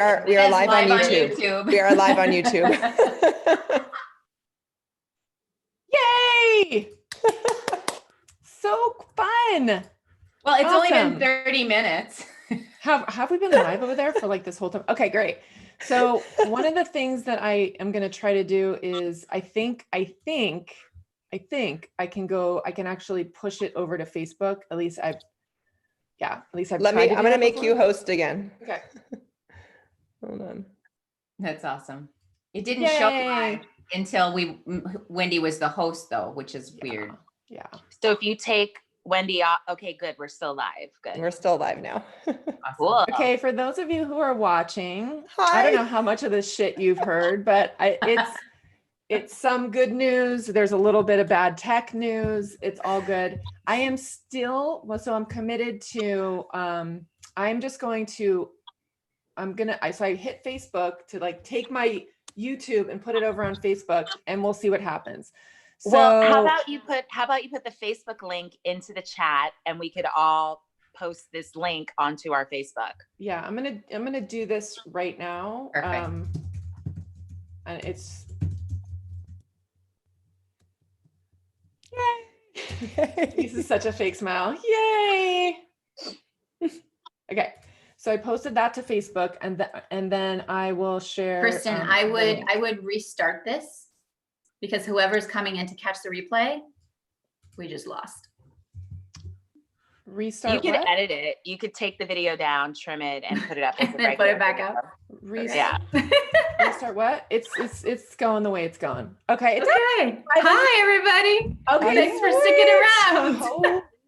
We are It's live on live YouTube. We are live on YouTube. Yay! So fun. Well, it's only Awesome. been 30 minutes. Have we been live over there for like this whole time? Okay, great. So one of the things that I am going to try to do is I think I can actually push it over to Facebook. At least I've I'm going to make you host again. Okay. Hold on. That's awesome. It didn't show live until Wendy was the host though, which is weird. Yeah. So if you take Wendy off, okay, good. We're still live. Good. We're still live now. Cool. Okay, for those of you who are watching, Hi. I don't know how much of this shit you've heard, but it's some good news. There's a little bit of bad tech news. It's all good. I'm committed to, so I hit Facebook to like take my YouTube and put it over on Facebook and we'll see what happens. So well, how about you put the Facebook link into the chat and we could all post this link onto our Facebook. Yeah, I'm gonna do this right now. Perfect. And it's yay. This is such a fake smile. Yay. Okay. So I posted that to Facebook and then I will share. Kristen, I would restart this because whoever's coming in to catch the replay, we just lost. Restart. You could edit it. You could take the video down, trim it, and put it up. And then put it back up. Restart. Yeah. Restart what? It's going the way it's going. Okay. It's okay. Hi everybody. Okay. Thanks for sticking around.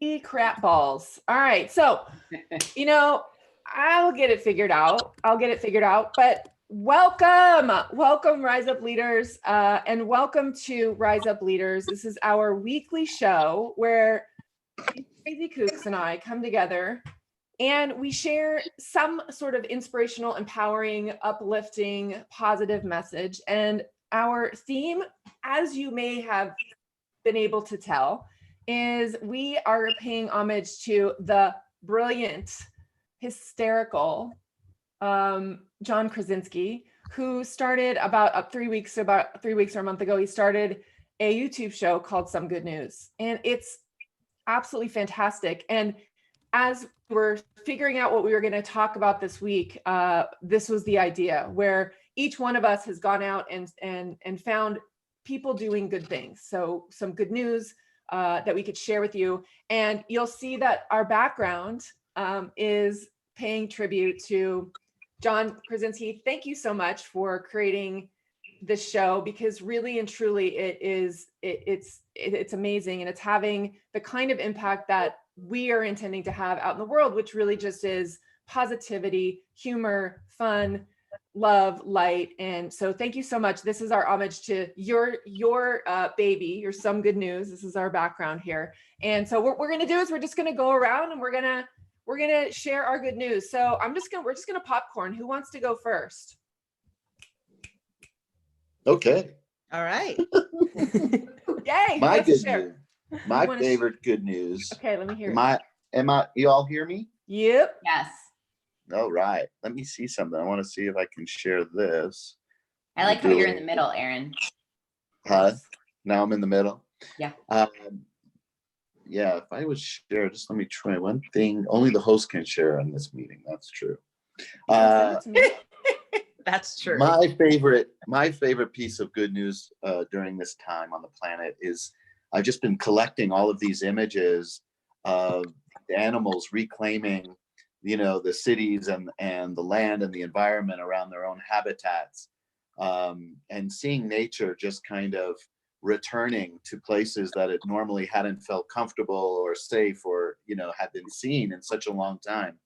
Holy crap balls. All right. So, I'll get it figured out. But welcome Rise Up Leaders, and welcome to Rise Up Leaders. This is our weekly show where Crazy Kooks and I come together and we share some sort of inspirational, empowering, uplifting, positive message. And our theme, as you may have been able to tell, is we are paying homage to the brilliant, hysterical John Krasinski, who started about 3 weeks or a month ago. He started a YouTube show called Some Good News, and it's absolutely fantastic. And as we're figuring out what we were going to talk about this week, this was the idea where each one of us has gone out and found people doing good things. So some good news that we could share with you. And you'll see that our background is paying tribute to John Krasinski. Thank you so much for creating this show, because really and truly it's amazing, and it's having the kind of impact that we are intending to have out in the world, which really just is positivity, humor, fun, love, light. And so thank you so much. This is our homage to your baby, your Some Good News. This is our background here. And so what we're going to do is we're just going to go around and we're going to share our good news. So we're just going to popcorn. Who wants to go first? Okay. All right. Yay. My good news. My favorite good news. Okay, let me hear it. You all hear me? Yep. Yes. All right. Let me see something. I want to see if I can share this. I like how you're in the middle, Aaron. Huh? Now I'm in the middle? Yeah. Yeah, if I would share, just let me try one thing. Only the host can share on this meeting. That's true. That's true. My favorite piece of good news during this time on the planet is I've just been collecting all of these images of the animals reclaiming, the cities and the land and the environment around their own habitats, and seeing nature just kind of returning to places that it normally hadn't felt comfortable or safe or, had been seen in such a long time.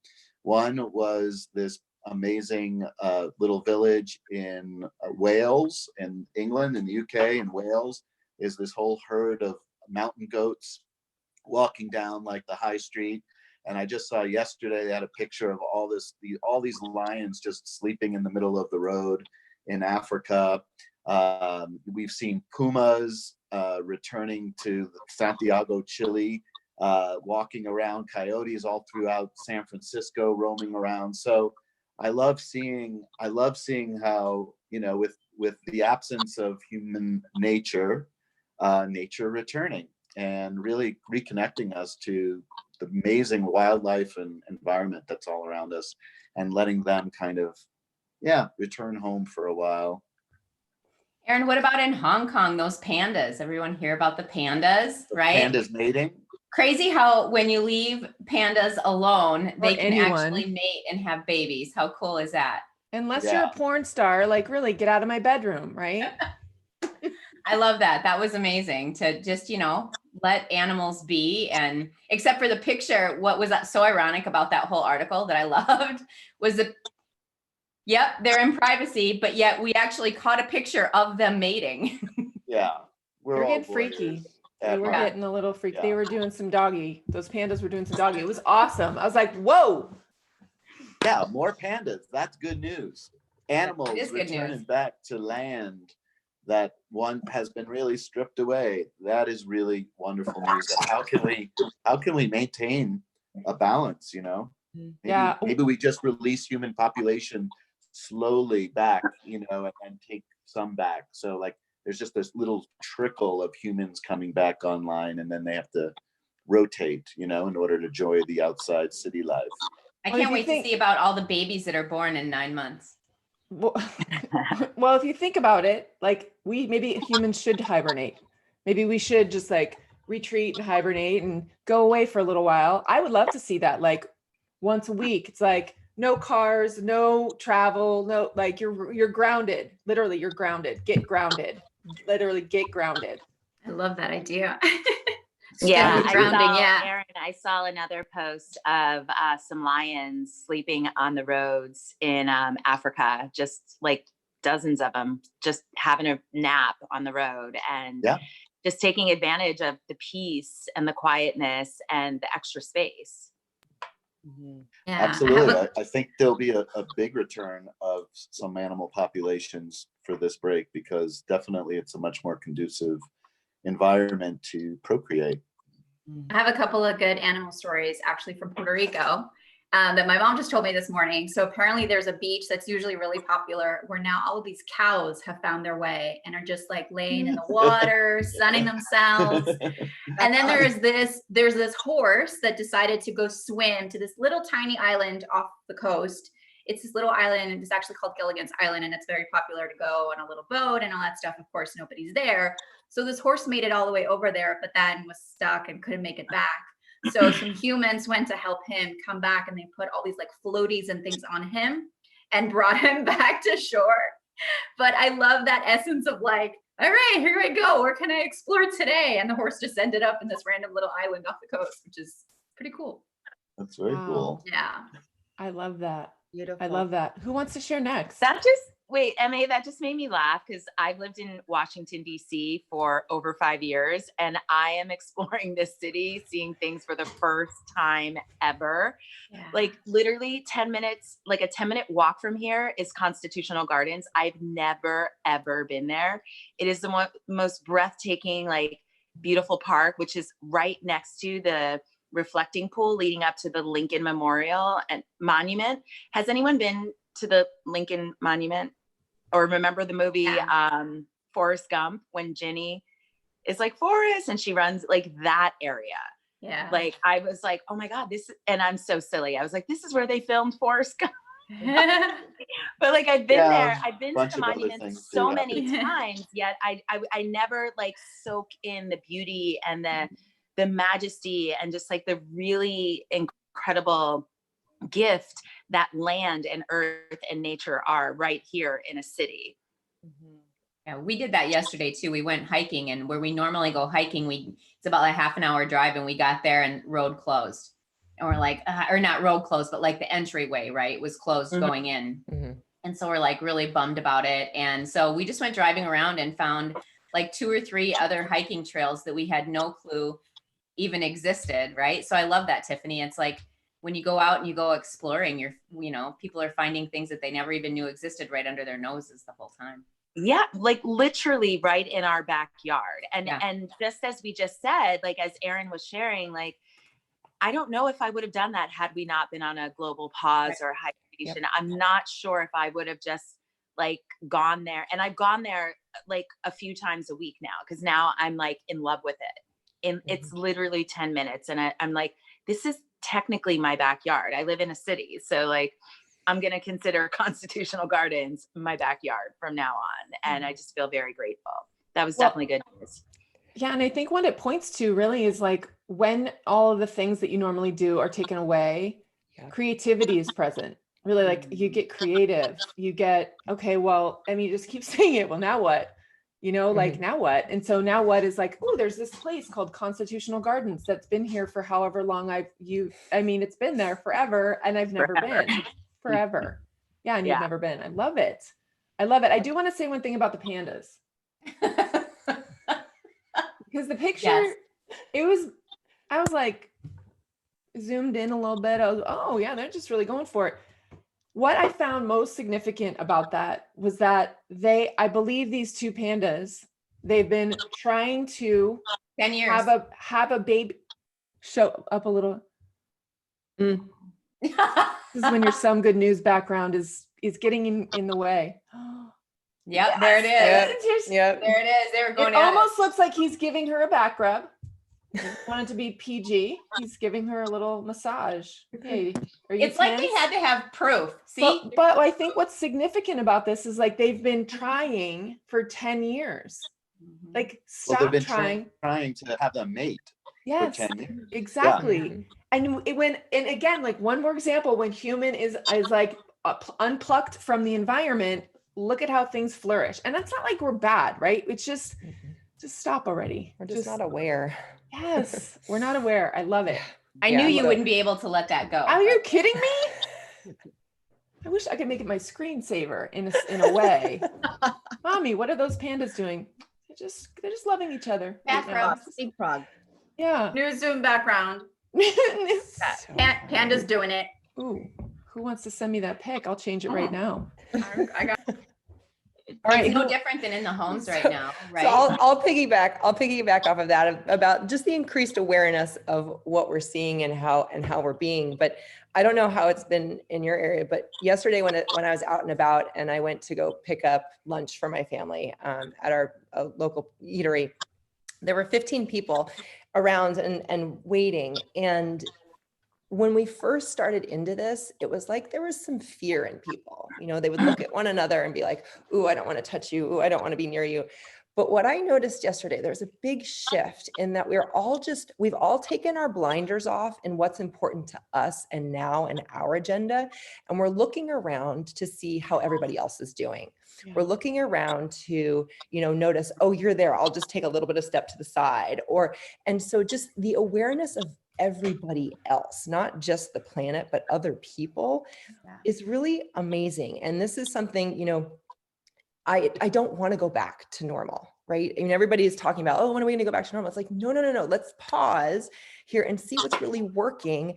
One was this amazing little village in Wales, in England, in the UK, in Wales, is this whole herd of mountain goats walking down like the high street. And I just saw yesterday they had a picture of all these lions just sleeping in the middle of the road in Africa. We've seen pumas returning to Santiago, Chile, walking around, coyotes all throughout San Francisco roaming around. So I love seeing how, with the absence of human nature, nature returning and really reconnecting us to the amazing wildlife and environment that's all around us, and letting them kind of, return home for a while. Aaron, what about in Hong Kong, those pandas? Everyone hear about the pandas, right? Pandas mating. Crazy how when you leave pandas alone, they can anyone. actually mate and have babies. How cool is that? Unless you're a porn star, like really get out of my bedroom, right? I love that. That was amazing to just, let animals be. And except for the picture, what was so ironic about that whole article that I loved was they're in privacy, but yet we actually caught a picture of them mating. Yeah. We're getting freaky. They were getting a little freaky. They were doing some doggy. Those pandas were doing some doggy. It was awesome. I was like, whoa. Yeah, more pandas. That's good news. Animals returning news. Back to land that one has been really stripped away. That is really wonderful news. And how can we maintain a balance, Maybe we just release human population slowly back, and take some back. So like there's just this little trickle of humans coming back online, and then they have to rotate, in order to enjoy the outside city life. I can't wait to see about all the babies that are born in 9 months. Well, if you think about it, like maybe humans should hibernate. Maybe we should just like retreat and hibernate and go away for a little while. I would love to see that, like once a week. It's like no cars, no travel, no, like you're grounded. Literally, you're grounded. Get grounded. Literally get grounded. I love that idea. Yeah, grounding. Aaron, I saw another post of some lions sleeping on the roads in Africa, just like dozens of them, just having a nap on the road and just taking advantage of the peace and the quietness and the extra space. Yeah, absolutely. I think there'll be a big return of some animal populations for this break, because definitely it's a much more conducive environment to procreate. I have a couple of good animal stories actually from Puerto Rico that my mom just told me this morning. So apparently there's a beach that's usually really popular where now all of these cows have found their way and are just like laying in the water, sunning themselves. And then there's this horse that decided to go swim to this little tiny island off the coast. It's this little island, and it's actually called Gilligan's Island, and it's very popular to go on a little boat and all that stuff. Of course, nobody's there. So this horse made it all the way over there, but then was stuck and couldn't make it back. So some humans went to help him come back, and they put all these like floaties and things on him and brought him back to shore. But I love that essence of like, all right, here we go. Where can I explore today? And the horse just ended up in this random little island off the coast, which is pretty cool. That's very cool. Yeah. I love that. Beautiful. I love that. Who wants to share next? Emma, that just made me laugh because I've lived in Washington, D.C. for over 5 years, and I am exploring this city, seeing things for the first time ever. Yeah. Like literally 10 minutes, like a 10-minute walk from here is Constitutional Gardens. I've never, ever been there. It is the most breathtaking, like beautiful park, which is right next to the reflecting pool leading up to the Lincoln Memorial and Monument. Has anyone been to the Lincoln Monument or remember the movie Forrest Gump when Ginny is like Forrest and she runs like that area? Yeah. Like I was like, oh my God, and I'm so silly. I was like, this is where they filmed Forrest Gump. But like I've been there. I've been to the monument so many times, yet I never like soak in the beauty and the majesty and just like the really incredible gift that land and earth and nature are right here in a city. Yeah, we did that yesterday too. We went hiking, and where we normally go hiking, it's about a half an hour drive, and we got there and road closed. And we're like, or not road closed, but like the entryway, right, was closed going in. And so we're like really bummed about it. And so we just went driving around and found like 2 or 3 other hiking trails that we had no clue even existed, right? So I love that, Tiffany. It's like when you go out and you go exploring, people are finding things that they never even knew existed right under their noses the whole time. Yeah, like literally right in our backyard. And just as we just said, like as Aaron was sharing, like I don't know if I would have done that had we not been on a global pause or hiking recommendation. I'm not sure if I would have just like gone there. And I've gone there like a few times a week now, because now I'm like in love with it. And it's literally 10 minutes. And I'm like, this is technically my backyard. I live in a city. So like, I'm going to consider Constitutional Gardens my backyard from now on. And I just feel very grateful. That was definitely good news. Yeah. And I think what it points to really is like when all of the things that you normally do are taken away, creativity is present. Really, like you get creative, you get, okay, well, I mean, you just keep saying it. Well, now what? You know, like now what? And so now what is like, oh, there's this place called Constitutional Gardens that's been here for however long I mean, it's been there forever and I've never been. Forever. Yeah. And you've never been. I love it. I love it. I do want to say one thing about the pandas. Because the picture, I was like, zoomed in a little bit. I was, oh yeah, they're just really going for it. What I found most significant about that was that I believe these two pandas, they've been trying to 10 years. have a baby. Show up a little. This is when your some good news background is getting in the way. Yep, yes. There it is. Yep. There it is. They were going. It almost looks like he's giving her a back rub. Wanted to be PG. He's giving her a little massage. Hey, are you it's tense? Like they had to have proof. See, but I think what's significant about this is like they've been trying for 10 years. Like stop they've been trying to have them mate. Yes, for 10 years. Exactly. Yeah. And again, like one more example, when human is like unplucked from the environment, look at how things flourish. And that's not like we're bad, right? It's just stop already. We're just not aware. Yes, we're not aware. I love it. I knew you wouldn't be able to let that go. Are you kidding me? I wish I could make it my screensaver in a way. Mommy, what are those pandas doing? They're just loving each other. Big frog. Yeah. New Zoom background. Panda's doing it. Ooh, who wants to send me that pic? I'll change it right now. I got. All right. It's no different than in the homes right now, right? So I'll piggyback off of that about just the increased awareness of what we're seeing and how we're being. But I don't know how it's been in your area, but yesterday when I was out and about and I went to go pick up lunch for my family at our local eatery, there were 15 people around and waiting. And when we first started into this, it was like there was some fear in people. You know, they would look at one another and be like, ooh, I don't want to touch you. Ooh, I don't want to be near you. But what I noticed yesterday, there's a big shift in that we've all taken our blinders off in what's important to us and now in our agenda. And we're looking around to see how everybody else is doing. Yeah. We're looking around to, notice, oh, you're there. I'll just take a little bit of step to the side. And so just the awareness of everybody else, not just the planet, but other people is really amazing. And this is something, I don't want to go back to normal, right? I mean, everybody is talking about, oh, when are we going to go back to normal? It's like, no. Let's pause here and see what's really working.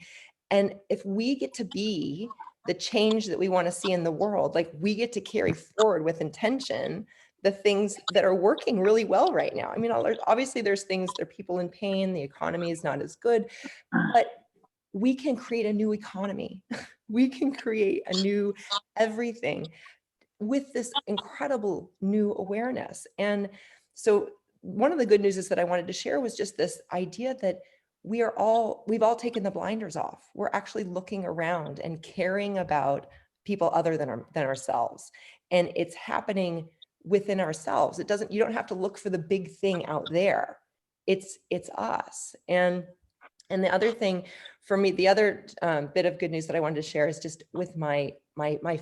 And if we get to be the change that we want to see in the world, like we get to carry forward with intention the things that are working really well right now. I mean, obviously there are people in pain, the economy is not as good, but we can create a new economy. We can create a new everything with this incredible new awareness. And so one of the good news is that I wanted to share was just this idea that we've all taken the blinders off. We're actually looking around and caring about people other than ourselves. And it's happening within ourselves. You don't have to look for the big thing out there. It's us. And the other thing for me, the other bit of good news that I wanted to share is just with my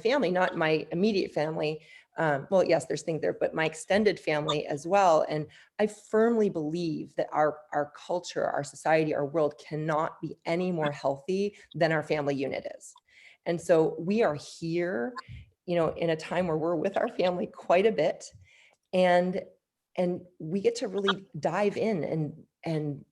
family, not my immediate family. Well, yes, there's things there, but my extended family as well. And I firmly believe that our culture, our society, our world cannot be any more healthy than our family unit is. And so we are here, in a time where we're with our family quite a bit, and we get to really dive in and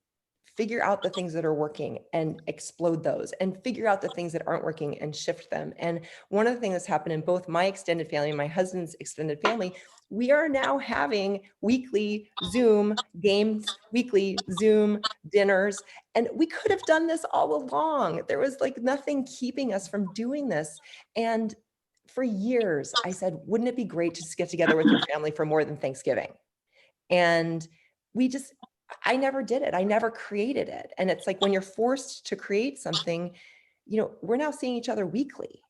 figure out the things that are working and explode those, and figure out the things that aren't working and shift them. And one of the things that's happened in both my extended family and my husband's extended family, we are now having weekly Zoom games, weekly Zoom dinners. And we could have done this all along. There was like nothing keeping us from doing this. And for years, I said, wouldn't it be great to just get together with your family for more than Thanksgiving? And I never did it. I never created it. And it's like when you're forced to create something, we're now seeing each other weekly.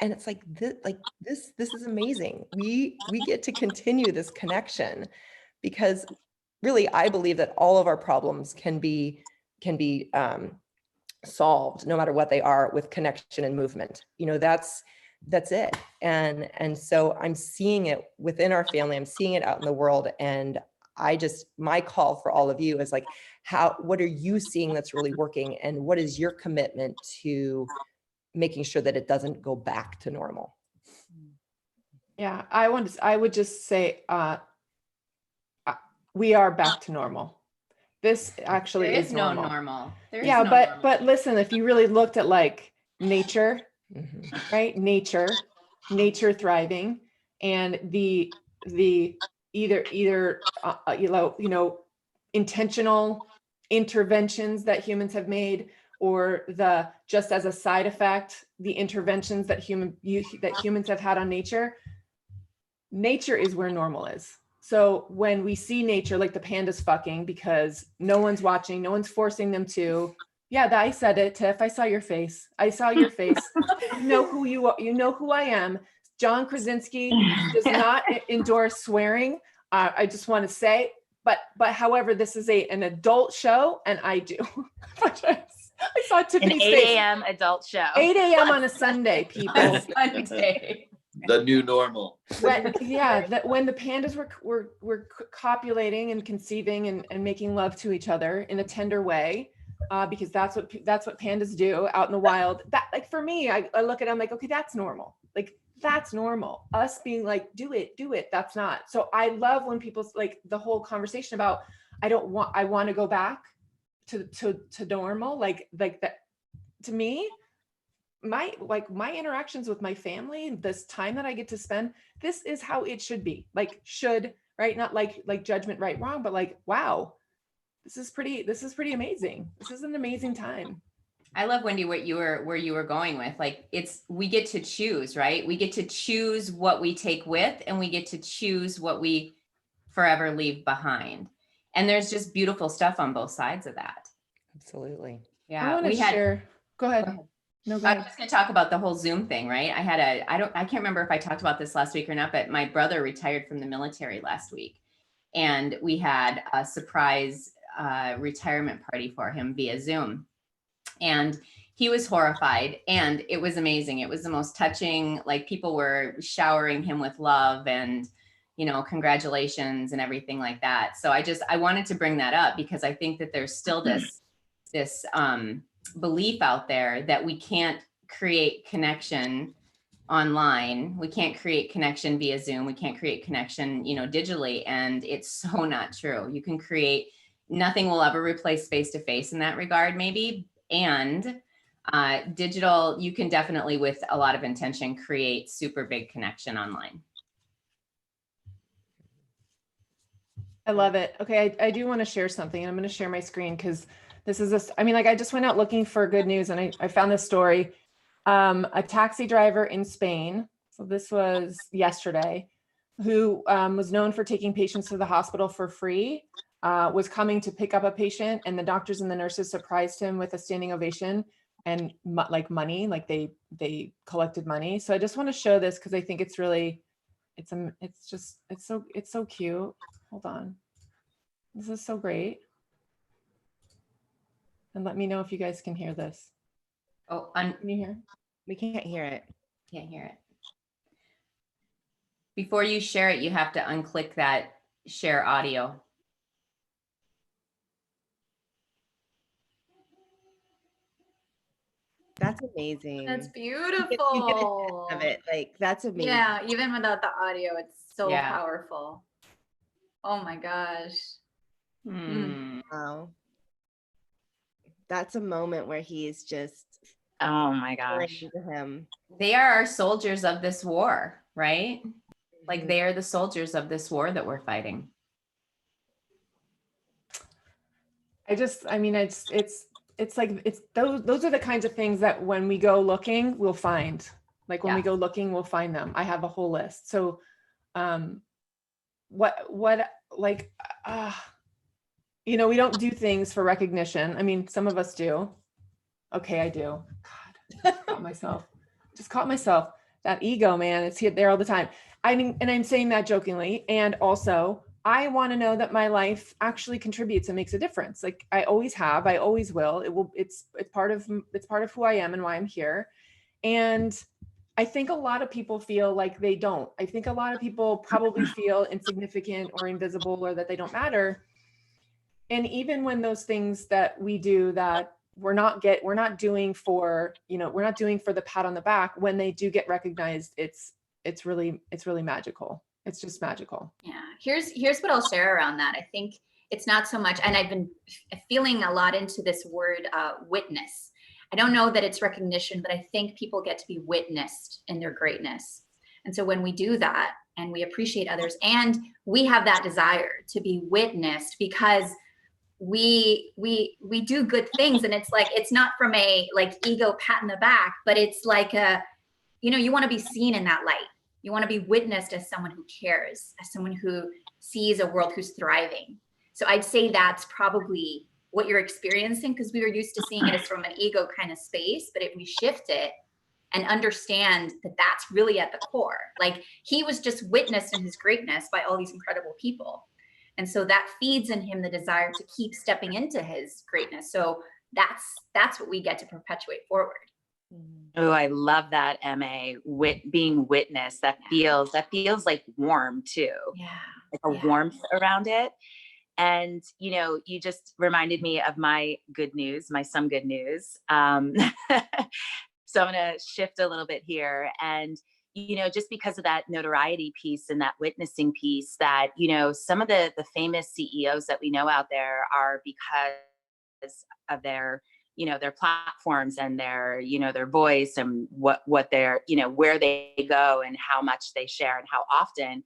And it's like this is amazing. We get to continue this connection, because really I believe that all of our problems can be solved, no matter what they are, with connection and movement. That's it. And so I'm seeing it within our family. I'm seeing it out in the world. And my call for all of you is like, what are you seeing that's really working? And what is your commitment to making sure that it doesn't go back to normal? Yeah, I would just say, we are back to normal. This actually There is is no normal. normal. There is Yeah, no but normal. listen, if you really looked at like nature, Mhm. right? Nature thriving, and the either intentional interventions that humans have made, or the just as a side effect, the interventions that humans have had on nature. Nature is where normal is. So when we see nature, like the pandas fucking because no one's watching, no one's forcing them to. Yeah, I said it, Tiff. I saw your face. I saw your face. You know who you are. You know who I am. John Krasinski does not endorse swearing. I just want to say, but however, this is an adult show, and I do. I saw An Tiffany's 8 face. a.m. adult show. 8 a.m. on a Sunday, people. Sunday. The new normal. When the pandas were copulating and conceiving and making love to each other in a tender way, because that's what pandas do out in the wild. That, like, for me, I look at it, I'm like, okay, that's normal. Like, that's normal. Us being like, do it. That's not. So I love when people, like, the whole conversation about, I want to go back to normal. Like that, to me, my interactions with my family, this time that I get to spend, this is how it should be. Like, right? Not like judgment, right, wrong, but like, wow, this is pretty amazing. This is an amazing time. I love, Wendy, where you were going with, like, we get to choose, right? We get to choose what we take with, and we get to choose what we forever leave behind. And there's just beautiful stuff on both sides of that. Absolutely. Yeah. I want to share. Go ahead. No, go I ahead. was just going to talk about the whole Zoom thing, right? I can't remember if I talked about this last week or not, but my brother retired from the military last week, and we had a surprise retirement party for him via Zoom. And he was horrified, and it was amazing. It was the most touching, like, people were showering him with love and, congratulations and everything like that. So I wanted to bring that up, because I think that there's still this belief out there that we can't create connection online. We can't create connection via Zoom. We can't create connection, digitally. And it's so not true. You can create, nothing will ever replace face-to-face in that regard, maybe. And digital, you can definitely, with a lot of intention, create super big connection online. I love it. Okay, I do want to share something, and I'm going to share my screen because this is I just went out looking for good news, and I found this story. A taxi driver in Spain, so this was yesterday, who was known for taking patients to the hospital for free, was coming to pick up a patient, and the doctors and the nurses surprised him with a standing ovation and money, like they collected money. So I just want to show this because I think it's really, it's so cute. Hold on. This is so great. And let me know if you guys can hear this. Oh, Can you hear? We can't hear it. Can't hear it. Before you share it, you have to unclick that share audio. That's amazing. That's You get the beautiful. sense of it. Like, that's amazing. Yeah, even without the audio, it's so Yeah. powerful. Oh my gosh. Hmm. Wow. that's a moment where he's just Oh my pouring gosh. into him. They are our soldiers of this war, right? Like Mhm. they are the soldiers of this war that we're fighting. I mean, it's like, it's those are the kinds of things that when we go looking, we'll find. Like when we Yeah. go looking, we'll find them. I have a whole list. So, what, like, you know, we don't do things for recognition. I mean, some of us do. Okay, I do. God, just caught myself. That ego, man, it's here there all the time. I mean, and I'm saying that jokingly. And also, I want to know that my life actually contributes and makes a difference. Like I always have, I always will. It's part of who I am and why I'm here. And I think a lot of people feel like they don't. I think a lot of people probably feel insignificant or invisible or that they don't matter. And even when those things that we do that we're not doing for, you know, we're not doing for the pat on the back, when they do get recognized, it's really magical. It's just magical. Yeah. Here's what I'll share around that. I think it's not so much, and I've been feeling a lot into this word witness. I don't know that it's recognition, but I think people get to be witnessed in their greatness. And so when we do that and we appreciate others and we have that desire to be witnessed because we do good things, and it's like, it's not from a like ego pat in the back, but it's like a, you know, you want to be seen in that light. You want to be witnessed as someone who cares, as someone who sees a world who's thriving. So I'd say that's probably what you're experiencing, because we were used to seeing it as from an ego kind of space. But if we shift it and understand that that's really at the core, like he was just witnessed in his greatness by all these incredible people. And so that feeds in him the desire to keep stepping into his greatness. So that's what we get to perpetuate forward. Oh, I love that, MA. Being witnessed, that feels like warm too. Yeah. Like a warmth around it. And, you know, you just reminded me of my good news, some good news. So I'm going to shift a little bit here. And, you know, just because of that notoriety piece and that witnessing piece, that, you know, some of the famous CEOs that we know out there are because of their, you know, their platforms and their, you know, their voice and what they're, you know, where they go and how much they share and how often.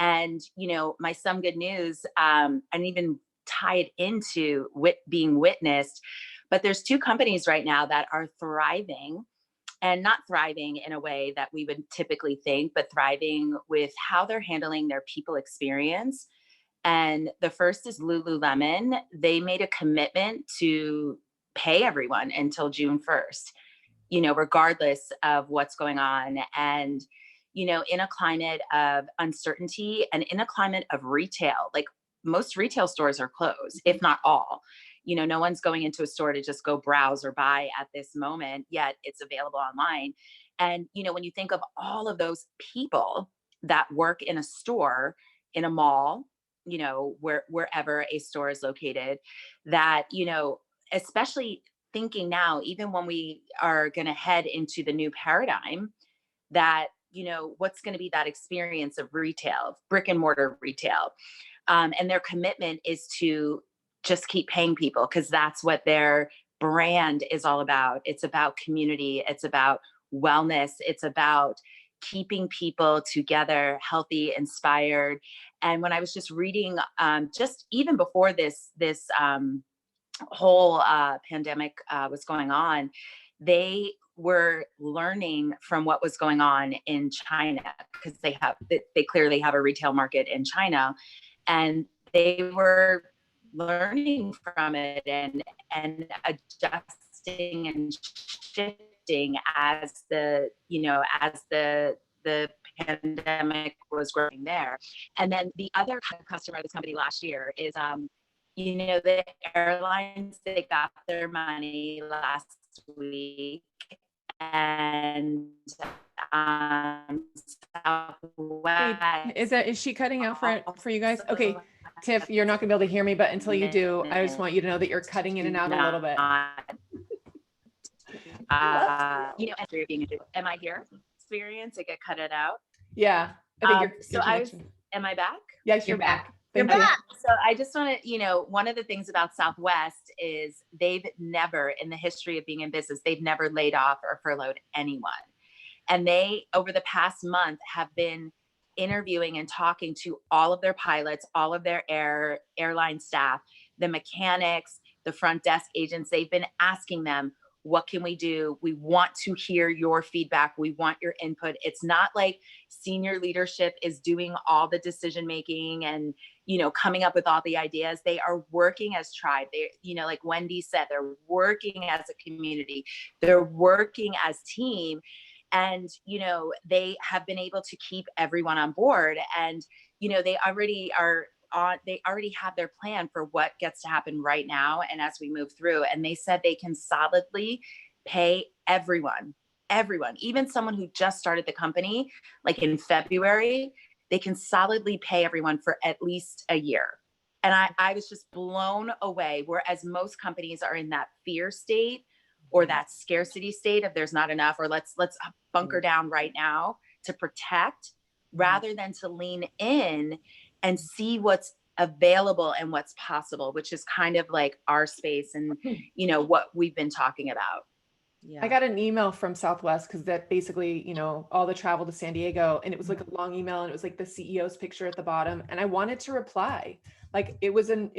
And, you know, my some good news, and even tie it into being witnessed, but there's 2 companies right now that are thriving, and not thriving in a way that we would typically think, but thriving with how they're handling their people experience. And the first is Lululemon. They made a commitment to pay everyone until June 1st, you know, regardless of what's going on. And, you know, in a climate of uncertainty and in a climate of retail, like most retail stores are closed, if not all. You know, no one's going into a store to just go browse or buy at this moment, yet it's available online. And, you know, when you think of all of those people that work in a store, in a mall, you know, wherever a store is located, that, you know, especially thinking now, even when we are going to head into the new paradigm, that, you know, what's going to be that experience of retail, brick and mortar retail. And their commitment is to just keep paying people, because that's what their brand is all about. It's about community. It's about wellness. It's about keeping people together, healthy, inspired. And when I was just reading, just even before this whole pandemic was going on, they were learning from what was going on in China, because they clearly have a retail market in China, and they were learning from it and adjusting and shifting as the pandemic was growing there. And then the other customer of this company last year is you know, the airlines, they got their money last week, and Southwest. Is she cutting out for you guys? Okay, Tiff, you're not gonna be able to hear me, but until you do, I just want you to know that you're cutting in and out a little bit. You know, after being am I here? Experience, I get cut it out. Yeah, I think Am I back? Yes, You're back. You're Thank you. back. So I just want to, one of the things about Southwest is they've never, in the history of being in business, they've never laid off or furloughed anyone. And they, over the past month, have been interviewing and talking to all of their pilots, all of their airline staff, the mechanics, the front desk agents. They've been asking them, what can we do? We want to hear your feedback. We want your input. It's not like senior leadership is doing all the decision making and, coming up with all the ideas. They are working as tribe. They, like Wendy said, they're working as a community. They're working as team. And, they have been able to keep everyone on board. And, they already have their plan for what gets to happen right now and as we move through. And they said they can solidly pay everyone, even someone who just started the company, like in February, they can solidly pay everyone for at least a year. And I was just blown away, whereas most companies are in that fear state or that scarcity state of there's not enough, or let's bunker down right now to protect, rather than to lean in and see what's available and what's possible, which is kind of like our space and, what we've been talking about. I got an email from Southwest because that basically, all the travel to San Diego, and it was like a long email, and it was like the CEO's picture at the bottom. And I wanted to reply, like it was a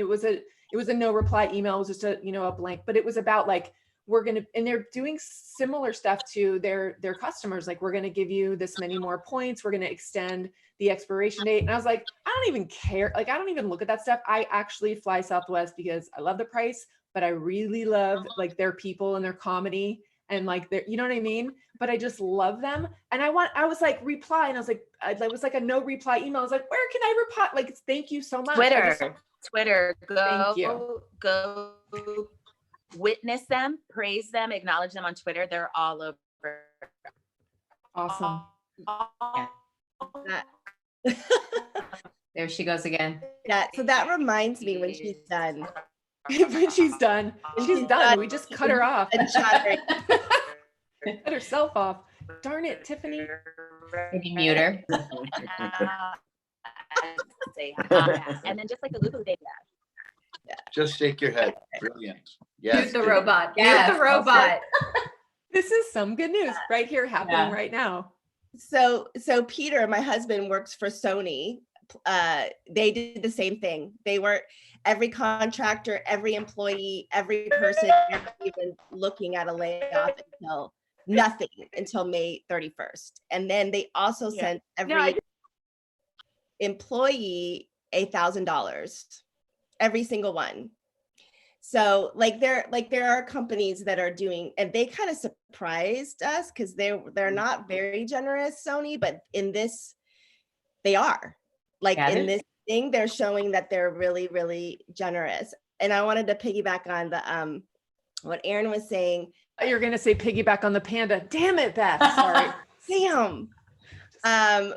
no reply email. It was just a blank, but it was about like, and they're doing similar stuff to their customers. Like, we're going to give you this many more points. We're going to extend the expiration date. And I was like, I don't even care. Like, I don't even look at that stuff. I actually fly Southwest because I love the price, but I really love like their people and their comedy and like their, you know what I mean? But I just love them. And I was like, reply. And I was like, it was like a no reply email. I was like, where can I reply? Like, thank you so much. Twitter, Thank you. Go witness them, praise them, acknowledge them on Twitter. They're all over. Awesome. There she goes again. So that reminds me when she's done. When she's done. We just cut her off. Cut herself off. Darn it, Tiffany. Maybe mute her. And then just like the Lulu baby. Just shake your head. Brilliant. Yes. Mute the robot. Yes. Mute the robot. This is some good news right here happening right now. So Peter, my husband, works for Sony. They did the same thing. They were every contractor, every employee, every person even looking at a layoff until May 31st. And then they also sent every employee $1,000, every single one. So there are companies that are doing, and they kind of surprised us because they're not very generous, Sony, but in this, they are. In this thing, they're showing that they're really, really generous. And I wanted to piggyback on the what Erin was saying. You're gonna say piggyback on the panda. Damn it, Beth. Sorry. Damn.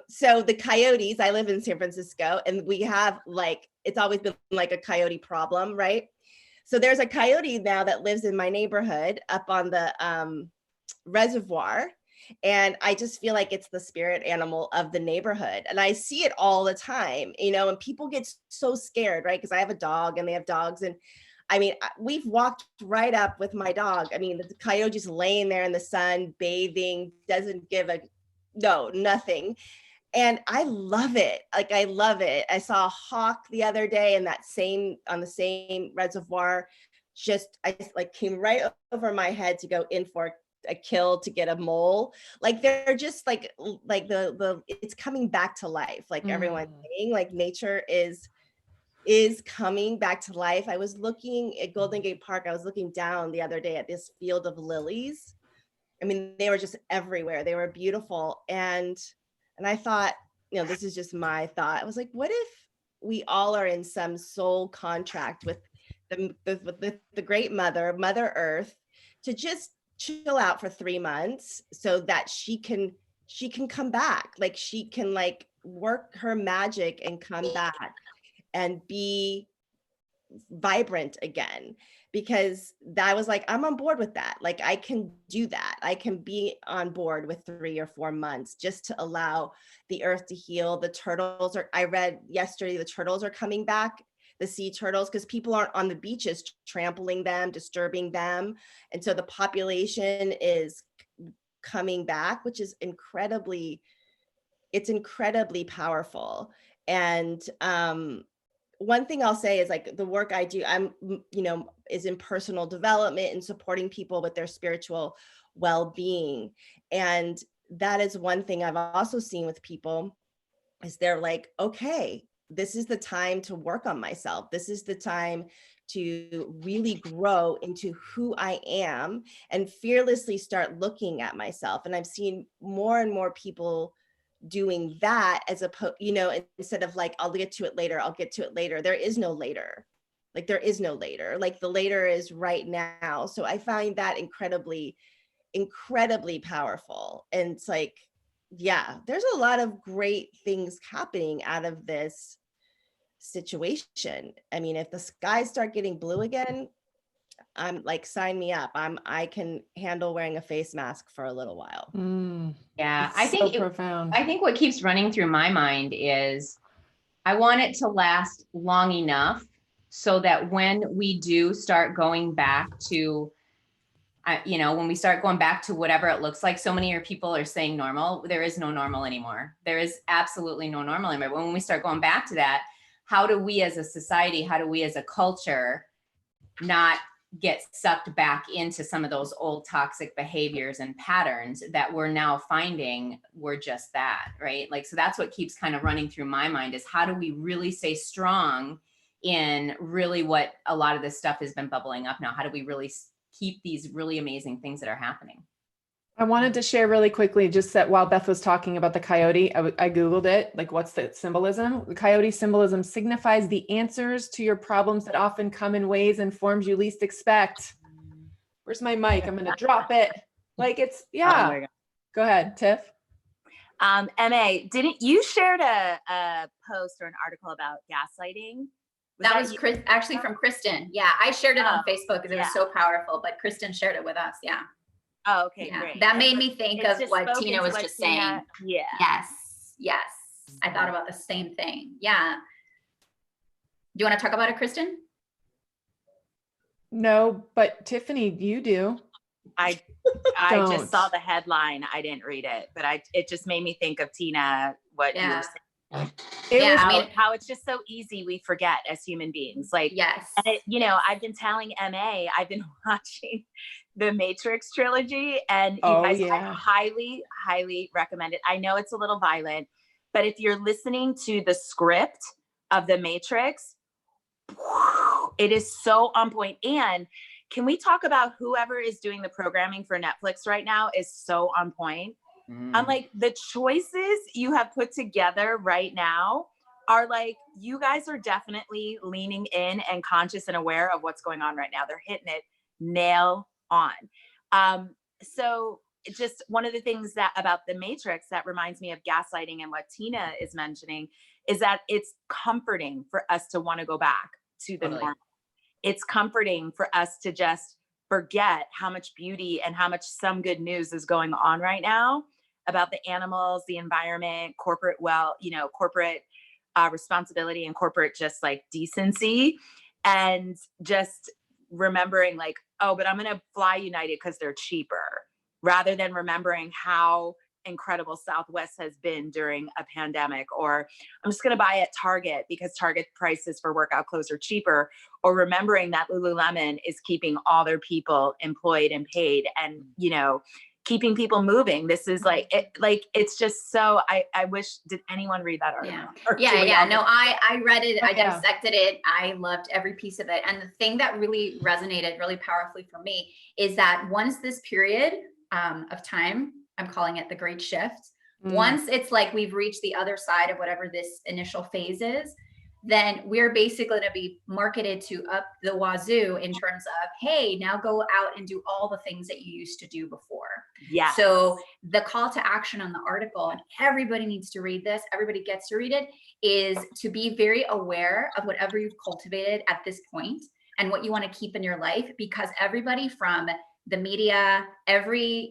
So the coyotes, I live in San Francisco, and we have it's always been like a coyote problem, right? So there's a coyote now that lives in my neighborhood up on the reservoir. And I just feel like it's the spirit animal of the neighborhood. And I see it all the time, and people get so scared, right? Because I have a dog and they have dogs. And I mean, we've walked right up with my dog. I mean, the coyote's laying there in the sun, bathing, doesn't give nothing. And I love it. I love it. I saw a hawk the other day on the same reservoir. I came right over my head to go in for a kill to get a mole. They're just it's coming back to life. Everyone's saying, nature is coming back to life. I was looking at Golden Gate Park. I was looking down the other day at this field of lilies. I mean, they were just everywhere. They were beautiful. And I thought, this is just my thought. I was like, what if we all are in some soul contract with the great Mother Earth, to just chill out for 3 months so that she can come back. She can work her magic and come back and be vibrant again, because that was like, I'm on board with that. Like, I can do that. I can be on board with 3 or 4 months just to allow the earth to heal. The turtles are, I read yesterday, the turtles are coming back, the sea turtles, because people aren't on the beaches trampling them, disturbing them. And so the population is coming back, which is incredibly powerful. And one thing I'll say is, like, the work I do, is in personal development and supporting people with their spiritual well-being. And that is one thing I've also seen with people, is they're like, okay, this is the time to work on myself. This is the time to really grow into who I am and fearlessly start looking at myself. And I've seen more and more people doing that, as opposed, instead of like, I'll get to it later. There is no later. Like, there is no later. Like, the later is right now. So I find that incredibly powerful. And it's like, yeah, there's a lot of great things happening out of this situation. I mean, if the skies start getting blue again, I'm like, sign me up. I can handle wearing a face mask for a little while. Yeah, It's so profound. I think what keeps running through my mind is, I want it to last long enough so that when we do start going back to, when we start going back to whatever it looks like, so many people are saying normal. There is no normal anymore. There is absolutely no normal anymore. But when we start going back to that, how do we as a society, how do we as a culture not get sucked back into some of those old toxic behaviors and patterns that we're now finding were just that, right? Like, so that's what keeps kind of running through my mind, is how do we really stay strong in really what a lot of this stuff has been bubbling up now? How do we really keep these really amazing things that are happening? I wanted to share really quickly, just that while Beth was talking about the coyote, I Googled it, like, what's the symbolism? The coyote symbolism signifies the answers to your problems that often come in ways and forms you least expect. Where's my mic? I'm going to drop it. Like, it's, yeah. Oh, go ahead, Tiff. MA, didn't you shared a post or an article about gaslighting? That was actually from Kristen. Yeah, I shared it on Facebook because it was so powerful, but Kristen shared it with us. Yeah. Oh, okay, yeah. great. That made me think of what Tina was just saying. Yeah. Yes. I thought about the same thing. Yeah. Do you want to talk about it, Kristen? No, but Tiffany, you do. I just saw the headline. I didn't read it, but it just made me think of Tina, what you were saying. How it's just so easy, we forget as human beings. Like, yes. And I've been telling MA, I've been watching the Matrix trilogy, and you guys, I highly, highly recommend it. I know it's a little violent, but if you're listening to the script of the Matrix, it is so on point. And can we talk about whoever is doing the programming for Netflix right now is so on point? I'm like, the choices you have put together right now are like, you guys are definitely leaning in and conscious and aware of what's going on right now. They're hitting it nail on. So just one of the things that about the Matrix that reminds me of gaslighting and what Tina is mentioning is that it's comforting for us to want to go back to the normal. It's comforting for us to just forget how much beauty and how much some good news is going on right now about the animals, the environment, corporate responsibility, and corporate just like decency, and just remembering like, oh, but I'm going to fly United because they're cheaper, rather than remembering how incredible Southwest has been during a pandemic, or I'm just going to buy at Target because Target prices for workout clothes are cheaper, or remembering that Lululemon is keeping all their people employed and paid, and keeping people moving. This is it's just so, I wish, did anyone read that article? Yeah. No, I read it. I dissected it. I loved every piece of it. And the thing that really resonated really powerfully for me is that once this period of time, I'm calling it the great shift, once it's like we've reached the other side of whatever this initial phase is, then we're basically going to be marketed to up the wazoo in terms of, hey, now go out and do all the things that you used to do before. Yes. So the call to action on the article, and everybody needs to read this, everybody gets to read it, is to be very aware of whatever you've cultivated at this point and what you want to keep in your life, because everybody from the media, every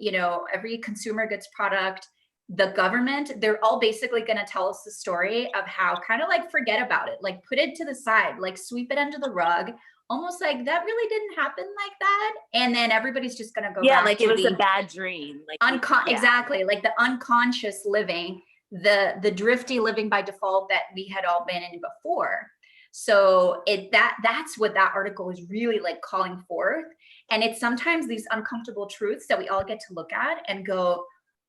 consumer goods product, the government, they're all basically going to tell us the story of how kind of like forget about it, like put it to the side, like sweep it under the rug, almost like that really didn't happen like that. And then everybody's just going to go back like to it was the a bad dream. Like exactly, like the unconscious living, the drifty living by default that we had all been in before. So that's what that article is really like calling forth. And it's sometimes these uncomfortable truths that we all get to look at and go,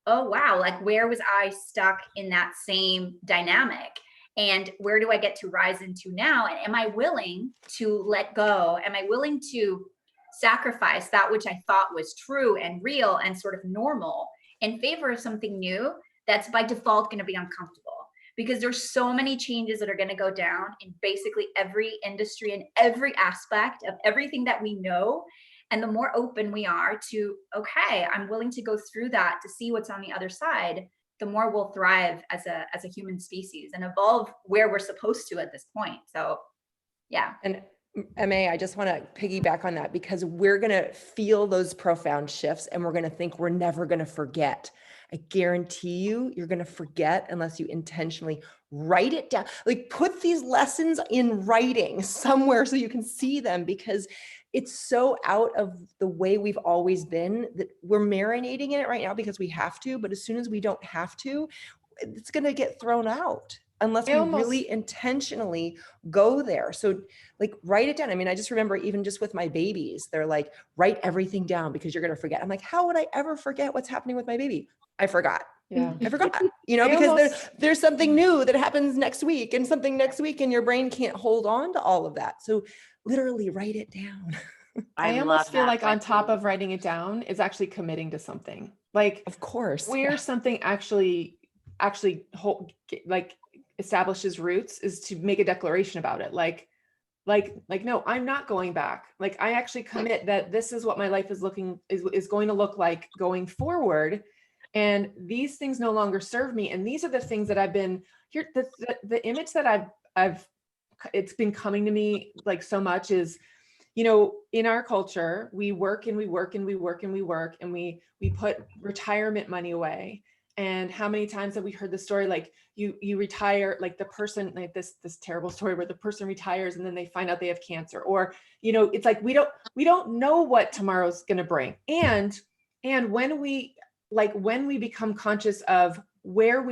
oh, wow, like where was I stuck in that same dynamic? And where do I get to rise into now? And am I willing to let go? Am I willing to sacrifice that which I thought was true and real and sort of normal in favor of something new that's by default going to be uncomfortable? Because there's so many changes that are going to go down in basically every industry and every aspect of everything that we know. And the more open we are to, okay, I'm willing to go through that to see what's on the other side, the more we'll thrive as a human species and evolve where we're supposed to at this point. So, yeah. And MA, I just want to piggyback on that, because we're going to feel those profound shifts and we're going to think we're never going to forget. I guarantee you're going to forget unless you intentionally write it down. Like put these lessons in writing somewhere so you can see them, because it's so out of the way we've always been that we're marinating in it right now because we have to. But as soon as we don't have to, it's going to get thrown out unless we really intentionally go there. So like write it down. I mean, I just remember even just with my babies, they're like, write everything down because you're going to forget. I'm like, how would I ever forget what's happening with my baby? I forgot. Yeah. I forgot, because there's something new that happens next week and something next week, and your brain can't hold on to all of that. So literally write it down. I almost feel like on top of writing it down is actually committing to something. Like, of course, where something actually establishes roots is to make a declaration about it. Like, no, I'm not going back. Like, I actually commit that this is what my life is going to look like going forward. And these things no longer serve me. And these are the things that I've been here. The image that it's been coming to me like so much is, in our culture, we work and we work and we work and we work and we put retirement money away. And how many times have we heard the story, like you retire, like the person, like this terrible story where the person retires and then they find out they have cancer, or, it's like, we don't know what tomorrow's going to bring. And when we become conscious of where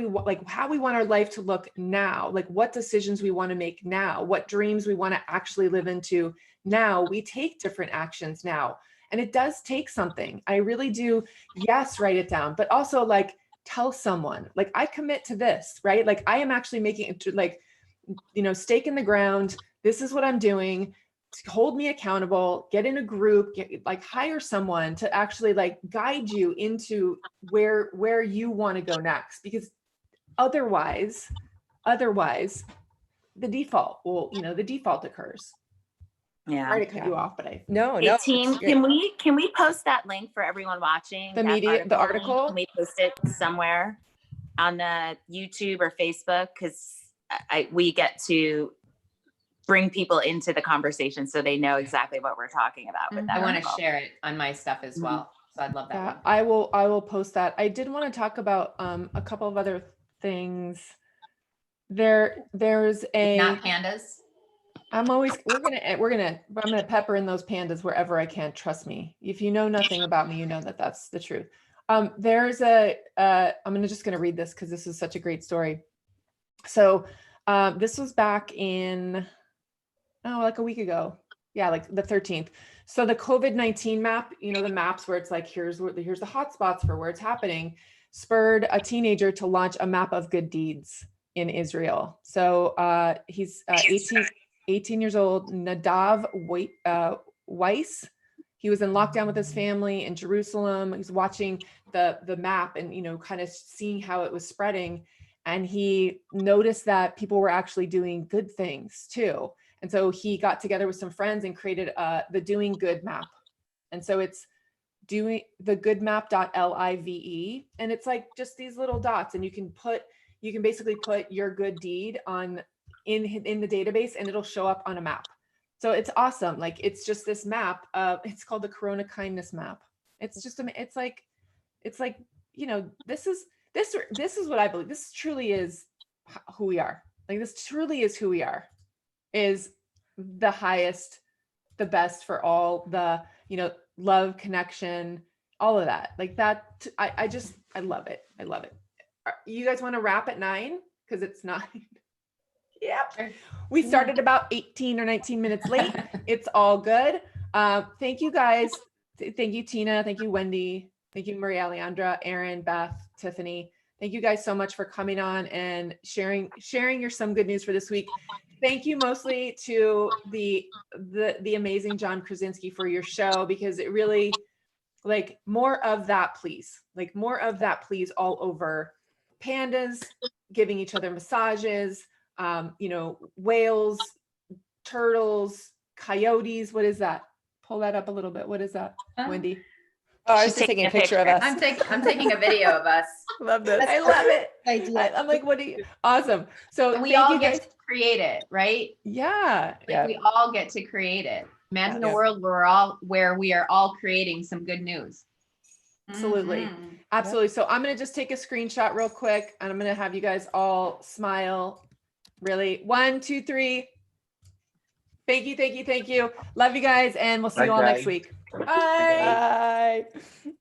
how we want our life to look now, like what decisions we want to make now, what dreams we want to actually live into now, we take different actions now. And it does take something. I really do. Yes, write it down, but also like tell someone, like I commit to this, right? Like I am actually making it like, stake in the ground. This is what I'm doing. Hold me accountable, get in a group, hire someone to actually like guide you into where you want to go next, because otherwise the default occurs. Yeah. Sorry to cut you off, but no. Hey, team, can we post that link for everyone watching? The article? Can we post it somewhere on the YouTube or Facebook? Because we get to bring people into the conversation so they know exactly what we're talking about with that. I want to share it on my stuff as well. So I'd love that. Yeah, I will post that. I did want to talk about a couple of other things. There's Not pandas. I'm gonna pepper in those pandas wherever I can. Trust me. If you know nothing about me, you know that that's the truth. I'm just gonna read this because this is such a great story. So this was back in like a week ago. Yeah, like the 13th. So the COVID-19 map, the maps where it's like, here's the hot spots for where it's happening, spurred a teenager to launch a map of good deeds in Israel. So he's 18 years old, Nadav Weiss. He was in lockdown with his family in Jerusalem. He's watching the map and, kind of seeing how it was spreading. And he noticed that people were actually doing good things too. And so he got together with some friends and created the Doing Good map. And so it's doing the goodmap.live, and it's like just these little dots, and you can basically put your good deed in the database, and it'll show up on a map. So it's awesome. Like it's just this map. It's called the Corona Kindness Map. It's just it's like this is what I believe. This truly is who we are. Like this truly is who we are. Is the highest, the best for all, the love, connection, all of that. Like that. I love it. I love it. You guys want to wrap at 9? Because it's 9. Yep. We started about 18 or 19 minutes late. It's all good. Thank you guys. Thank you, Tina. Thank you, Wendy. Thank you, Maria Alejandra, Erin, Beth, Tiffany. Thank you guys so much for coming on and sharing your some good news for this week. Thank you mostly to the amazing John Krasinski for your show, because it really, like, more of that, please. Like more of that, please, all over. Pandas giving each other massages, whales, turtles, coyotes. What is that? Pull that up a little bit. What is that, Wendy? Oh, I was She's just taking a picture of us. I'm taking a video of us. Love this. I love it. Idea. I'm like, what do you? Awesome. So We thank all you get guys. to create it, right? Yeah. Yeah. We all get to create it. Imagine Yeah. a world where we are all creating some good news. Absolutely. Mhm. Absolutely. So I'm going to just take a screenshot real quick, and I'm going to have you guys all smile. Really. 1, 2, 3. Thank you. Thank you. Thank you. Love you guys. And we'll see Bye, you all next guys. week. Bye. Bye.